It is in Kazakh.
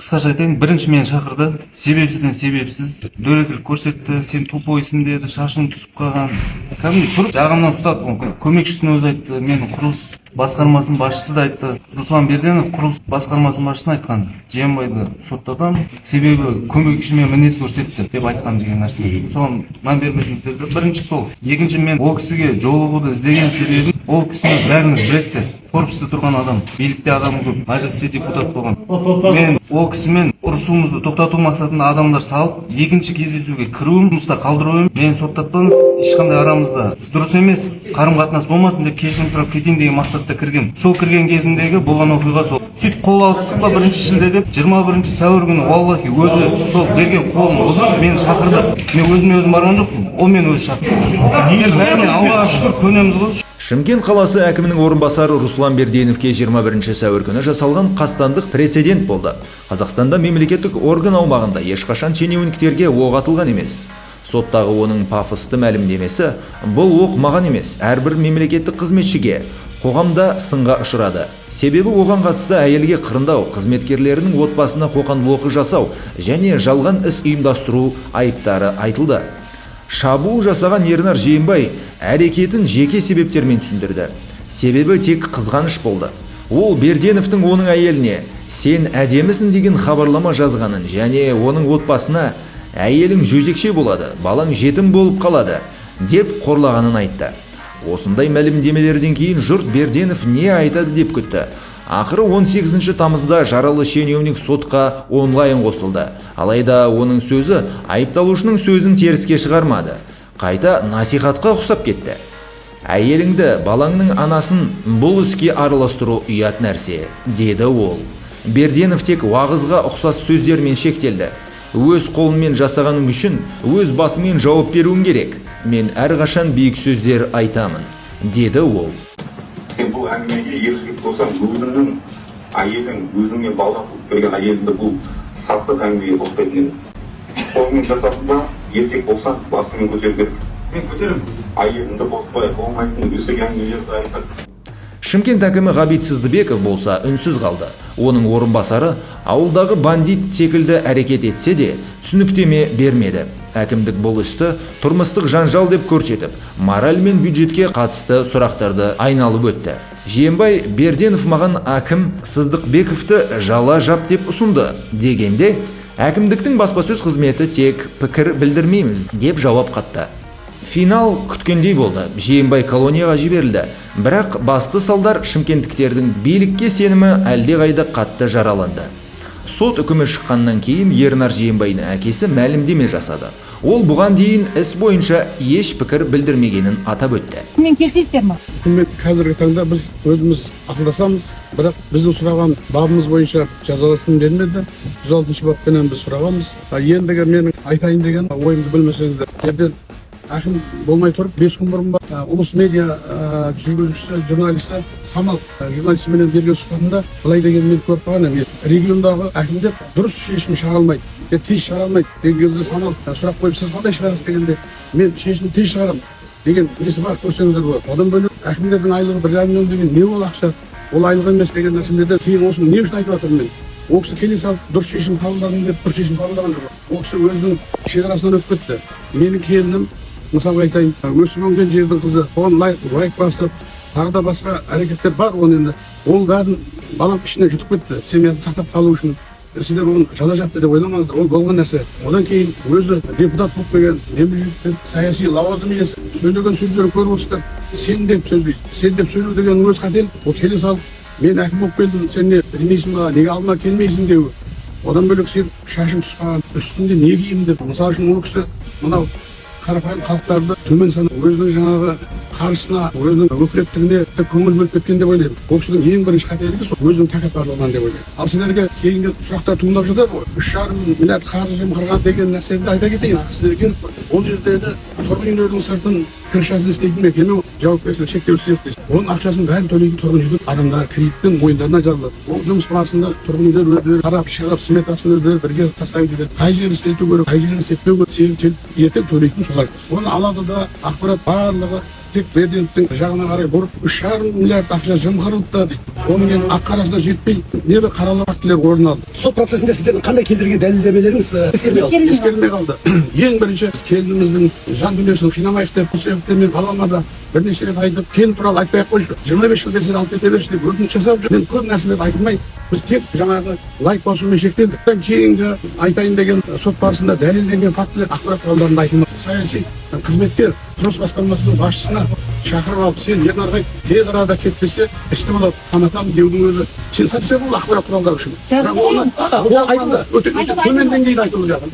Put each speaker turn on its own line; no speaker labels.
Қысқаша айтайын, бірінші мені шақырды, себепсізден себепсіз дөрекілік көрсетті, сен тупойсың деді, шашың түсіп қалған. Кәдімгі тұрып жағымнан ұстады. Көмекшісінің өзі айтты, мен құрылыс басқармасының басшысы да айтты. Руслан Берденов құрылыс басқармасының басшысына айтқан, Жиенбайды соттатам, себебі көмекшіме мінез көрсетті деп айтқан деген нәрсе. Соған мән бермедіңіздер де. Бірінші сол. Екінші, мен ол кісіге жолығуды іздеген себебім, ол кісіні бәріңіз білесіздер. Корпуста тұрған адам, билікте адам көп, мәжілісте депутат болған. Мен ол кісімен ұрысуымызды тоқтату мақсатында адамдар салып, екінші кездесуге кіруім, жұмыста қалдыруым, мені соттатпаңыз, ешқандай арамызда дұрыс емес, қарым-қатынас болмасын деп кешірім сұрап кетейін деген мақсатта кіргем. Сол кірген кезіндегі болған оқиға сол. Сөйтіп қол алыстық па 1 шілде деп 21 сәуір күні валлахи өзі сол берген қолын ұзып мені шақырды. Мен өзім барған жоқпын, ол мені өзі шақырды. Аллаға шүкір көнеміз ғой.
Шымкент қаласы әкімінің орынбасары Руслан Берденовке 21 сәуір күні жасалған қастандық прецедент болды. Қазақстанда мемлекеттік орган аумағында ешқашан шенеуніктерге оқ атылған емес. Соттағы оның пафосты мәлімдемесі бұл оқ маған емес, әрбір мемлекеттік қызметшіге қоғамда сынға ұшырады. Себебі оған қатысты әйелге қырындау, қызметкерлерінің отбасына қоқан-лоққы жасау және жалған іс ұйымдастыру айыптары айтылды. Шабуыл жасаған Ернар Жиенбай әрекетін жеке себептермен түсіндірді. Себебі тек қызғаныш болды. Ол Берденовтың оның әйеліне «Сен әдемісің» деген хабарлама жазғанын және оның отбасына «Әйелің жөзекше болады, балаң жетім болып қалады» деп қорлағанын айтты. Осындай мәлімдемелерден кейін жұрт Берденов не айтады деп күтті. Ақыры 18 тамызда жаралы шенеунік сотқа онлайн қосылды. Алайда оның сөзі айыпталушының сөзін теріске шығармады. Қайта насихатқа ұқсап кетті. Әйеліңді, балаңның анасын бұл іске араластыру ұят нәрсе, деді ол. Берденов тек уағызға ұқсас сөздермен шектелді. Өз қолыммен жасағаным үшін өз басымен жауап беруім керек. Мен әрқашан биік сөздер айтамын, деді ол.
Бұл әңгімеге еркек болсаң, өзіңнің әйелің, өзіңе бала берген әйеліңді бұл сасық әңгімеге қоспайтын. Қолмен жасадың ба, еркек болсаң, басымен көтеру керек. Мен көтерем. Әйеліңді қоспай, болмайтын өсек әңгімелерді айтады.
Шымкент әкімі Ғабит Сыздыбеков болса үнсіз қалды. Оның орынбасары ауылдағы бандит секілді әрекет етсе де түсініктеме бермеді. Әкімдік бұл істі тұрмыстық жанжал деп көрсетіп, мораль мен бюджетке қатысты сұрақтарды айналып өтті. Жиенбай Берденов маған әкім Сыздықбековті жала жап деп ұсынды дегенде, әкімдіктің баспасөз қызметі тек пікір білдірмейміз деп жауап қатты. Финал күткендей болды. Жиенбай колонияға жіберілді. Бірақ басты салдар шымкенттіктердің билікке сенімі әлдеқайда қатты жараланды. Сот үкімі шыққаннан кейін Ернар Жиенбайдың әкесі мәлімдеме жасады. Ол бұған дейін іс бойынша еш пікір білдірмегенін атап өтті.
Мен келісесіздер ме?
Үкімет қазіргі таңда біз өзіміз ақылдасамыз, бірақ біздің сұраған бабымыз бойынша жазасын бермеді. 106 баппенен біз сұрағанбыз. Ендігі менің айтайын деген ойымды білмесеңіздер. Әкім болмай тұрып, 5 күн бұрын ұлыс медиа жүргізушісі, журналисті Самал журналистіменен берген сұхбатында былай деген мен көріп қалған едім. Региондағы әкімдер дұрыс шешім шығара алмайды, тез шығара алмайды деген кезде Самал сұрақ қойып, сіз қандай шығарасыз дегенде, мен шешімді тез шығарамын деген несі бар, көрсеңіздер болады. Одан бөлек әкімдердің айлығы 1,5 миллион деген не ол ақша, ол айлық емес деген нәрселерді кейін осыны не үшін айтып жатырмын мен? Ол кісі келе салып дұрыс шешім қабылдадым деп дұрыс шешім қабылдаған жоқ. Ол кісі өзінің шекарасынан өтіп кетті. Менің келінім мысалы айтайын, өсіп өнген жердің қызы, оған лайк басып, тағы да басқа әрекеттер бар, оны енді ол бәрін балам ішіне жұтып кетті, семьясын сақтап қалу үшін. Сіздер оны жаза жатты деп ойламаңыздар, ол болған нәрсе. Одан кейін өзі депутат болып келген, мемлекеттік саяси лауазым иесі сөйлеген сөздерін көріп отырсыздар. Сен деп сөйлейсің, сен деп сөйлеу деген өз қателік. Ол келе салып, мен әкім болып келдім, сен не білмейсің ба, неге алдыма келмейсің деу. Одан бөлек сен шашың түскен, үстінде не киім деп. Мысалы үшін ол кісі мынау қарапайым халықтарды төмен санап, өзінің жаңағы қаржысына, өзінің өкілеттігіне көңіл бөліп кеткен деп ойлаймын. Ол кісінің ең бірінші қателігі сол өзінің тәкаппарлығынан деп ойлаймын. Ал сіздерге кейінгі сұрақтар туындап жатыр ғой. 3,5 миллиард қаржы жымқырған деген нәрсені айта кетейін. Сіздерге ол жердегі тұрғын үйлердің сыртын крышасын істейтін мекеме жауапкершілігі шектеулі серіктес. Оның ақшасын бәрін төлейтін тұрғын үйдің адамдар кредиттің мойындарына жазылады. Ол жұмыс барысында тұрғын үйлер өздері қарап шығарып, сметасын өздері бірге тастайды дейді. Қай жерін істету керек, қай жерін істетпеу керек, ертең төлейтін солар. Соны алады да ақпарат барлығы тек президенттің жағына қарай бұрып 3,5 миллиард ақша жымқырылды дейді. Оның енді ақ қарасына жетпей небір қаралы фактілер орын алды.
Сот процесінде сіздердің қандай келтірген дәлелдемелеріңіз
Ескерілмей қалды. Ең бірінші келініміздің жан дүниесін қинамайық деп, бұл себептен мен балама да бірнеше рет айтып, келін туралы айтпай ақ қойшы. 25 жыл берсең алып кете берші деп өзіміз жасап жүр. Мен көп нәрселер айтылмай, біз тек жаңағы лайк басумен шектелдік. Кейінгі айтайын деген сот барысында дәлелденген фактілер ақпарат құралдарында айтылмады. Саяси қызметкер құрылыс басқармасының басшысына шақырып алып, сен ернарға тез арада кетпесе істі болады, қаматамын деудің өзі сенсация бұл ақпарат құралдары үшін. Бірақ оны өте төмен деңгейде айтылып жатыр.